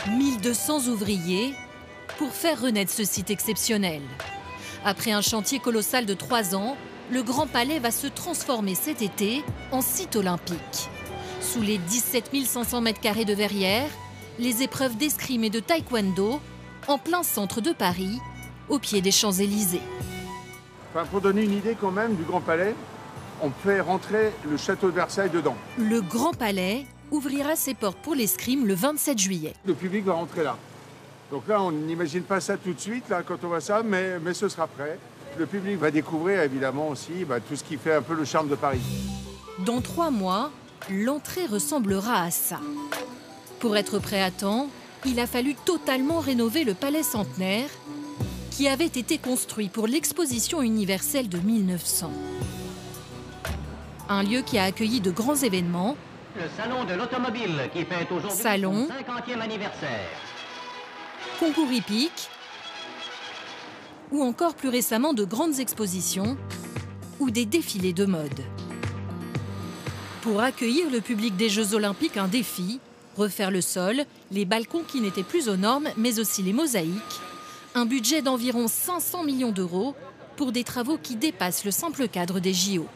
1200 ouvriers pour faire renaître ce site exceptionnel. Après un chantier colossal de 3 ans, le Grand Palais va se transformer cet été en site olympique. Sous les 17 500 m² de verrières, les épreuves d'escrime et de taekwondo en plein centre de Paris, au pied des Champs-Élysées. Pour donner une idée quand même du Grand Palais, on fait rentrer le château de Versailles dedans. Le Grand Palais ouvrira ses portes pour l'escrime le 27 juillet. Le public va rentrer là. Donc là, on n'imagine pas ça tout de suite là, quand on voit ça, mais ce sera prêt. Le public va découvrir évidemment aussi tout ce qui fait un peu le charme de Paris. Dans 3 mois, l'entrée ressemblera à ça. Pour être prêt à temps, il a fallu totalement rénover le palais centenaire qui avait été construit pour l'exposition universelle de 1900. Un lieu qui a accueilli de grands événements. Le salon de l'automobile qui fête aujourd'hui son 50e anniversaire. Concours hippiques ou encore plus récemment de grandes expositions ou des défilés de mode. Pour accueillir le public des Jeux Olympiques, un défi, refaire le sol, les balcons qui n'étaient plus aux normes, mais aussi les mosaïques. Un budget d'environ 500 millions d'euros pour des travaux qui dépassent le simple cadre des JO.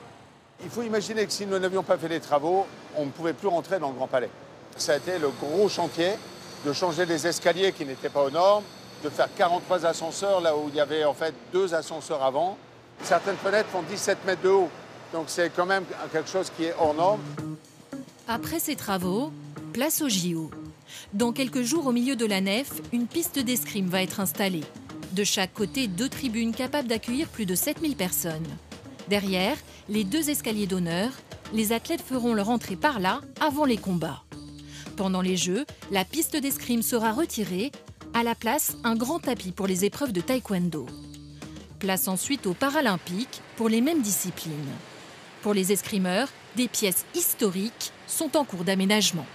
Il faut imaginer que si nous n'avions pas fait les travaux, on ne pouvait plus rentrer dans le Grand Palais. Ça a été le gros chantier de changer les escaliers qui n'étaient pas aux normes, de faire 43 ascenseurs là où il y avait en fait 2 ascenseurs avant. Certaines fenêtres font 17 mètres de haut, donc c'est quand même quelque chose qui est hors norme. Après ces travaux, place aux JO. Dans quelques jours, au milieu de la nef, une piste d'escrime va être installée. De chaque côté, 2 tribunes capables d'accueillir plus de 7000 personnes. Derrière, les 2 escaliers d'honneur, les athlètes feront leur entrée par là avant les combats. Pendant les Jeux, la piste d'escrime sera retirée. À la place, un grand tapis pour les épreuves de taekwondo. Place ensuite aux Paralympiques pour les mêmes disciplines. Pour les escrimeurs, des pièces historiques sont en cours d'aménagement.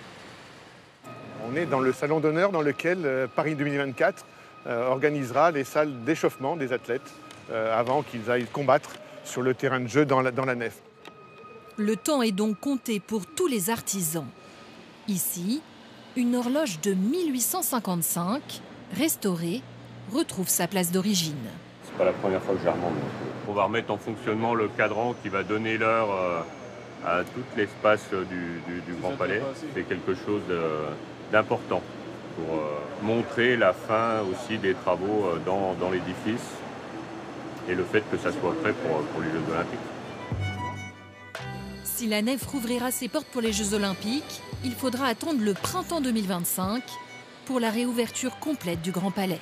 On est dans le salon d'honneur dans lequel Paris 2024 organisera les salles d'échauffement des athlètes avant qu'ils aillent combattre sur le terrain de jeu dans la nef. Le temps est donc compté pour tous les artisans. Ici, une horloge de 1855, restaurée, retrouve sa place d'origine. C'est pas la première fois que je la remonte. On va remettre en fonctionnement le cadran qui va donner l'heure à tout l'espace du Grand Palais. C'est quelque chose d'important pour montrer la fin aussi des travaux dans l'édifice et le fait que ça soit prêt pour les Jeux Olympiques. Si la nef rouvrira ses portes pour les Jeux Olympiques, il faudra attendre le printemps 2025 pour la réouverture complète du Grand Palais.